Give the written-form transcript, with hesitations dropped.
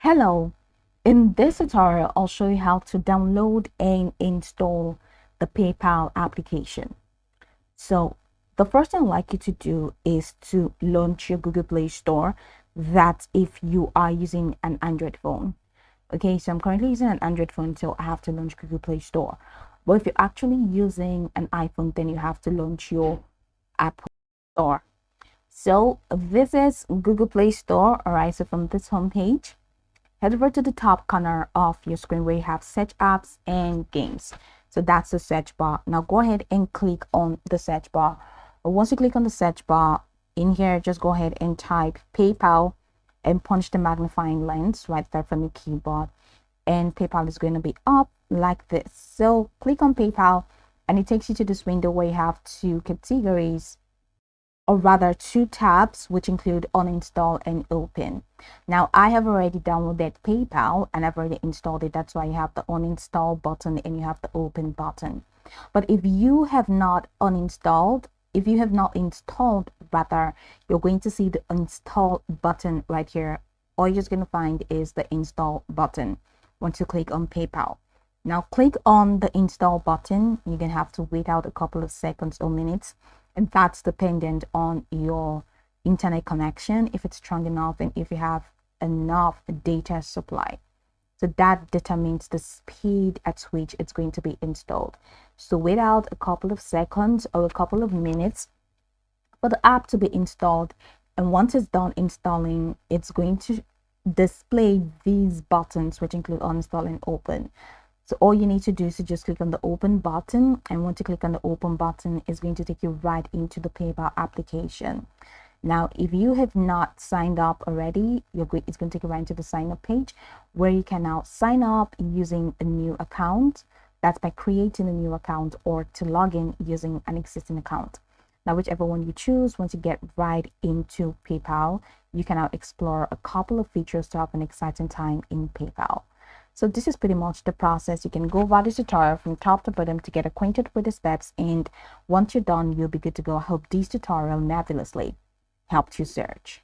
Hello, in this tutorial, I'll show you how to download and install the PayPal application. So the first thing I'd like you to do is to launch your Google Play Store. That's if you are using an Android phone. Okay, so I'm currently using an Android phone, so I have to launch Google Play Store. But if you're actually using an iPhone, then you have to launch your Apple Store. So this is Google Play Store. All right, so from this homepage, head over to the top corner of your screen where you have search apps and games. So that's the search bar. Now go ahead and click on the search bar. Once you click on the search bar, in here, just go ahead and type PayPal and punch the magnifying lens right there from your keyboard. And PayPal is going to be up like this. So click on PayPal and it takes you to this window where you have two categories, or rather two tabs, which include uninstall and open. Now I have already downloaded PayPal and I've already installed it. That's why you have the uninstall button and you have the open button. But if you have not uninstalled, if you have not installed rather, you're going to see the install button right here. All you're just going to find is the install button once you click on PayPal. Now click on the install button. You're going to have to wait out a couple of seconds or minutes, and that's dependent on your internet connection, if it's strong enough and if you have enough data supply. So that determines the speed at which it's going to be installed. So wait out a couple of seconds or a couple of minutes for the app to be installed, and once it's done installing, it's going to display these buttons, which include uninstall and open. So all you need to do is to just click on the open button, and once you click on the open button, it's going to take you right into the PayPal application. Now, if you have not signed up already, it's going to take you right into the sign up page where you can now sign up using a new account. That's by creating a new account or to log in using an existing account. Now, whichever one you choose, once you get right into PayPal, you can now explore a couple of features to have an exciting time in PayPal. So this is pretty much the process. You can go over this tutorial from top to bottom to get acquainted with the steps, and once you're done, you'll be good to go. I hope this tutorial marvelously helped you search.